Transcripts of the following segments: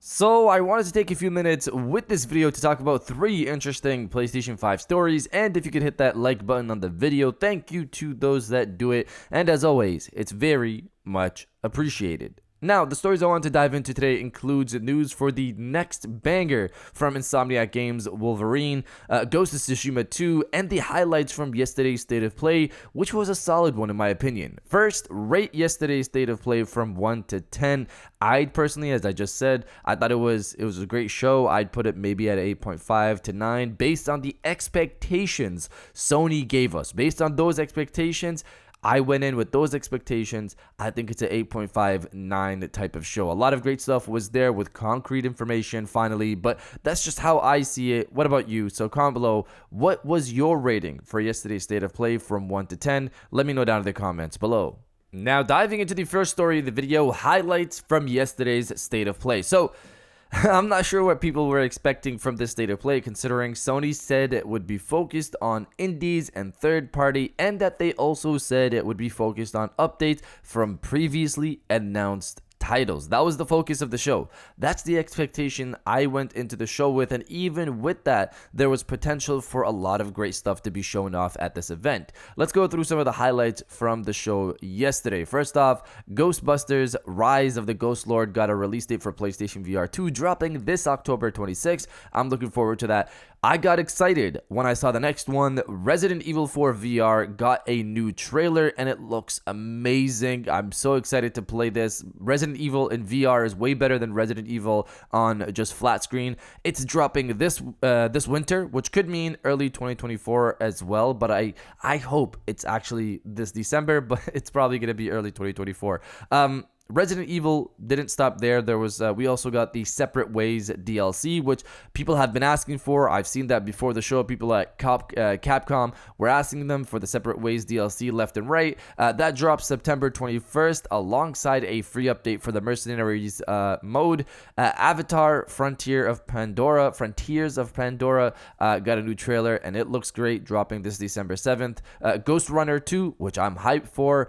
So I wanted to take a few minutes with this video to talk about 3 interesting PlayStation 5 stories, and if you could hit that like button on the video, thank you to those that do it, and as always, it's very much appreciated. Now, the stories I want to dive into today includes news for the next banger from Insomniac Games, Wolverine, Ghost of Tsushima 2, and the highlights from yesterday's State of Play, which was a solid one in my opinion. First, rate yesterday's State of Play from 1 to 10. I'd personally, as I just said, I thought it was a great show. I'd put it maybe at 8.5 to 9 based on the expectations Sony gave us. Based on those expectations, I went in with those expectations. I think it's an 8.5, 9 type of show. A lot of great stuff was there with concrete information finally, but that's just how I see it. What about you? So comment below, what was your rating for yesterday's State of Play from 1 to 10? Let me know down in the comments below. Now diving into the first story of the video, highlights from yesterday's State of Play. So I'm not sure what people were expecting from this State of Play, considering Sony said it would be focused on indies and third party, and that they also said it would be focused on updates from previously announced titles. That was the focus of the show. That's the expectation I went into the show with, and even with that, there was potential for a lot of great stuff to be shown off at this event. Let's go through some of the highlights from the show yesterday. First off, Ghostbusters Rise of the Ghost Lord got a release date for PlayStation VR 2, dropping this October 26th. I'm looking forward to that. I got excited when I saw the next one. Resident Evil 4 VR got a new trailer and it looks amazing. I'm so excited to play this. Resident Evil in VR is way better than Resident Evil on just flat screen. It's dropping this winter, which could mean early 2024 as well, but I hope it's actually this December, but it's probably going to be early 2024. Resident Evil didn't stop there. There was we also got the Separate Ways DLC, which people have been asking for. I've seen that before the show. People at Capcom were asking them for the Separate Ways DLC left and right. That drops September 21st alongside a free update for the Mercenaries mode. Avatar Frontiers of Pandora got a new trailer and it looks great, dropping this December 7th. Ghost Runner 2, which I'm hyped for.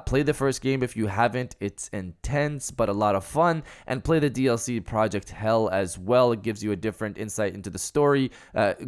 Play the first game if you haven't. It's intense but a lot of fun, and play the DLC Project Hell as well. It gives you a different insight into the story.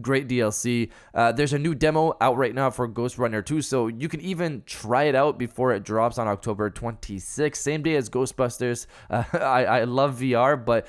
Great DLC. There's a new demo out right now for Ghost Runner 2, so you can even try it out before it drops on October 26th, same day as Ghostbusters. I love VR, but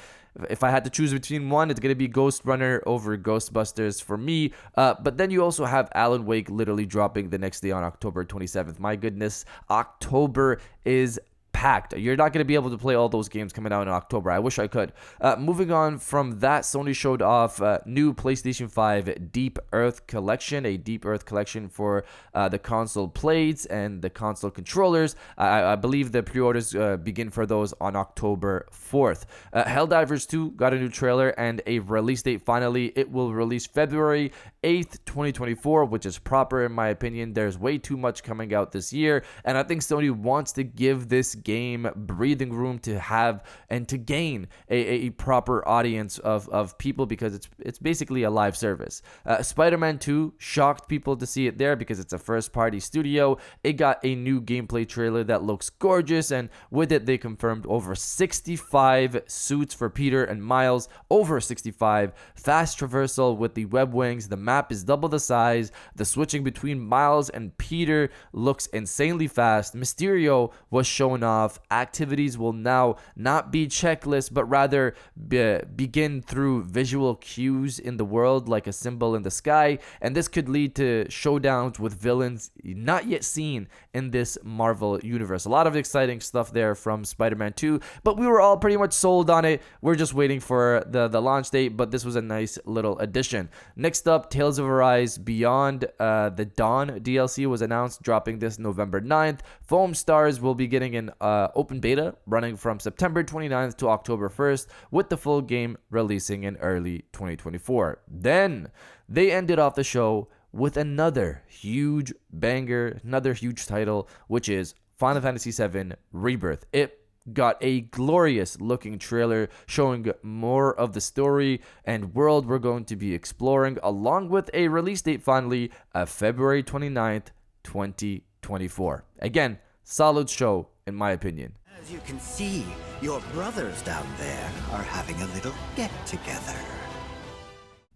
if I had to choose between one, it's going to be Ghost Runner over Ghostbusters for me. But then you also have Alan Wake literally dropping the next day on October 27th. My goodness, October is packed. You're not going to be able to play all those games coming out in October. I wish I could. Moving on from that, Sony showed off new PlayStation 5 Deep Earth Collection, a Deep Earth collection for the console plates and the console controllers. I believe the pre-orders begin for those on October 4th. Helldivers 2 got a new trailer and a release date finally. It will release February 8th, 2024, which is proper in my opinion. There's way too much coming out this year, and I think Sony wants to give this game breathing room to have and to gain a proper audience of people, because it's basically a live service. Spider-Man 2 shocked people to see it there because it's a first-party studio. It got a new gameplay trailer that looks gorgeous, and with it they confirmed over 65 suits for Peter and Miles, over 65, fast traversal with the web wings, the map is double the size, the switching between Miles and Peter looks insanely fast. Mysterio was shown off. Activities will now not be checklists, but rather begin through visual cues in the world, like a symbol in the sky, and this could lead to showdowns with villains not yet seen in this Marvel universe. A lot of exciting stuff there from Spider-Man 2, but we were all pretty much sold on it. We're just waiting for the launch date, but this was a nice little addition. Next up, Tales of Arise Beyond the Dawn DLC was announced, dropping this November 9th. Foam Stars will be getting an open beta running from September 29th to October 1st, with the full game releasing in early 2024. Then they ended off the show with another huge banger, another huge title, which is Final Fantasy VII Rebirth. It got a glorious looking trailer showing more of the story and world we're going to be exploring, along with a release date finally of February 29th, 2024. Again, solid show in my opinion. As you can see, your brothers down there are having a little get-together.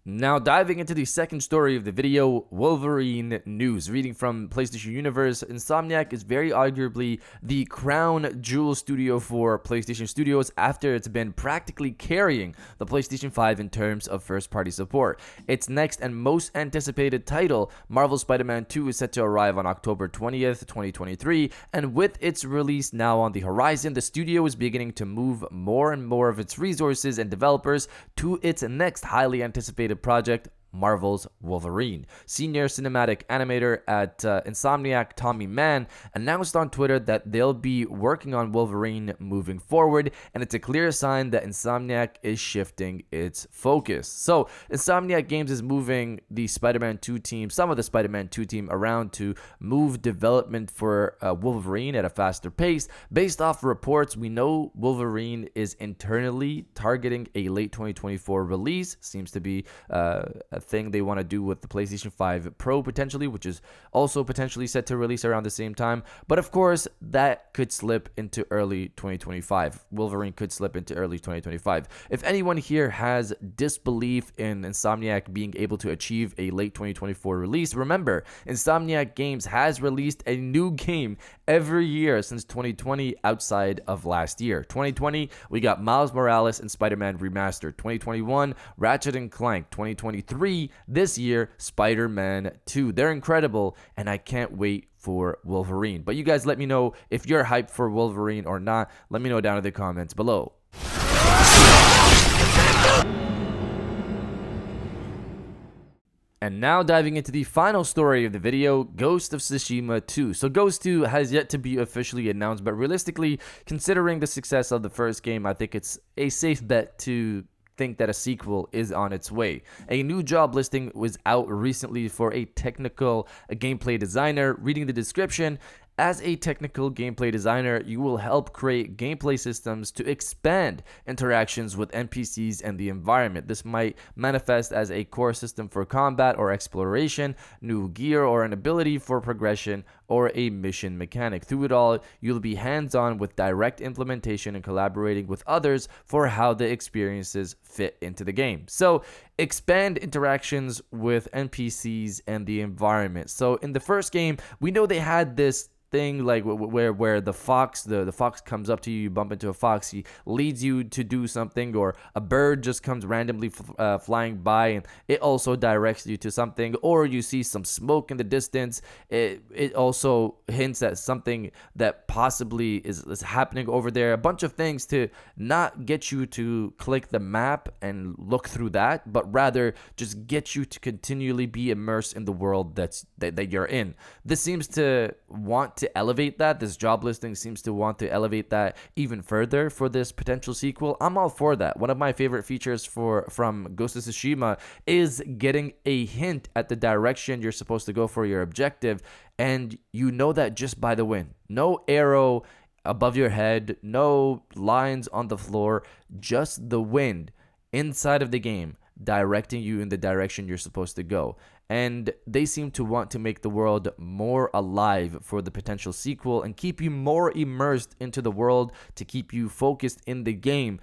Now diving into the second story of the video, Wolverine news. Reading from PlayStation Universe, Insomniac is very arguably the crown jewel studio for PlayStation Studios after it's been practically carrying the PlayStation 5 in terms of first-party support. Its next and most anticipated title, Marvel Spider-Man 2, is set to arrive on October 20th, 2023, and with its release now on the horizon, the studio is beginning to move more and more of its resources and developers to its next highly anticipated project, Marvel's Wolverine. Senior cinematic animator at Insomniac, Tommy Mann, announced on Twitter that they'll be working on Wolverine moving forward, and it's a clear sign that Insomniac is shifting its focus. So, Insomniac Games is moving the Spider-Man 2 team, some of the Spider-Man 2 team around to move development for Wolverine at a faster pace. Based off reports, we know Wolverine is internally targeting a late 2024 release. Seems to be a thing they want to do with the PlayStation 5 Pro potentially, which is also potentially set to release around the same time. But of course, that could slip into early 2025. Wolverine could slip into early 2025. If anyone here has disbelief in Insomniac being able to achieve a late 2024 release, remember, Insomniac Games has released a new game every year since 2020 outside of last year. 2020, we got Miles Morales and Spider-Man Remastered. 2021, Ratchet and Clank. 2023, this year, Spider-Man 2. They're incredible, and I can't wait for Wolverine. But you guys let me know if you're hyped for Wolverine or not. Let me know down in the comments below. And now diving into the final story of the video, Ghost of Tsushima 2. So Ghost 2 has yet to be officially announced, but realistically, considering the success of the first game, I think it's a safe bet to think that a sequel is on its way. A new job listing was out recently for a technical gameplay designer. Reading the description, as a technical gameplay designer, you will help create gameplay systems to expand interactions with NPCs and the environment. This might manifest as a core system for combat or exploration, new gear or an ability for progression, or a mission mechanic. Through it all, you'll be hands-on with direct implementation and collaborating with others for how the experiences fit into the game. So, expand interactions with NPCs and the environment. So, in the first game, we know they had this thing like where the fox comes up to you, you bump into a fox, he leads you to do something, or a bird just comes randomly flying by and it also directs you to something, or you see some smoke in the distance, it also hints at something that possibly is happening over there. A bunch of things to not get you to click the map and look through that, but rather just get you to continually be immersed in the world that you're in. This seems to want to elevate that. This job listing seems to want to elevate that even further for this potential sequel. I'm all for that. One of my favorite features from Ghost of Tsushima is getting a hint at the direction you're supposed to go for your objective, and you know that just by the wind. No arrow above your head, no lines on the floor, just the wind inside of the game directing you in the direction you're supposed to go. And they seem to want to make the world more alive for the potential sequel and keep you more immersed into the world, to keep you focused in the game,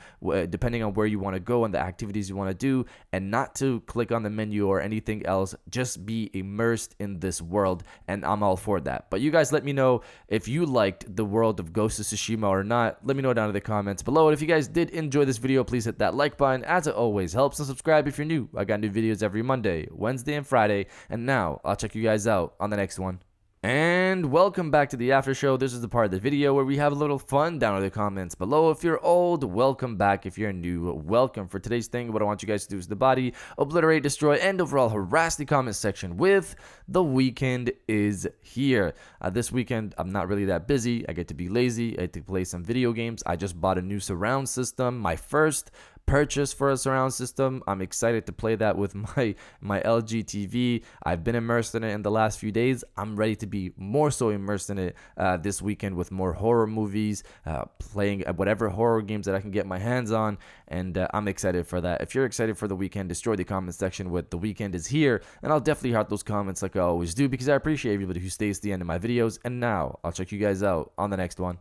depending on where you want to go and the activities you want to do, and not to click on the menu or anything else. Just be immersed in this world, and I'm all for that. But you guys let me know if you liked the world of Ghost of Tsushima or not. Let me know down in the comments below. And if you guys did enjoy this video, please hit that like button, as it always helps, and subscribe if you're new. I got new videos every Monday, Wednesday, and Friday. And now, I'll check you guys out on the next one. And welcome back to the after show. This is the part of the video where we have a little fun down in the comments below. If you're old, welcome back. If you're new, welcome. For today's thing, what I want you guys to do is the body, obliterate, destroy, and overall harass the comment section with "The weekend is here." This weekend, I'm not really that busy. I get to be lazy. I get to play some video games. I just bought a new surround system, my first purchase for a surround system. I'm excited to play that with my LG TV. I've been immersed in it in the last few days. I'm ready to be more so immersed in it this weekend with more horror movies, playing whatever horror games that I can get my hands on, and I'm excited for that. If you're excited for the weekend, destroy the comment section with "The weekend is here," and I'll definitely heart those comments like I always do, because I appreciate everybody who stays to the end of my videos. And now I'll check you guys out on the next one.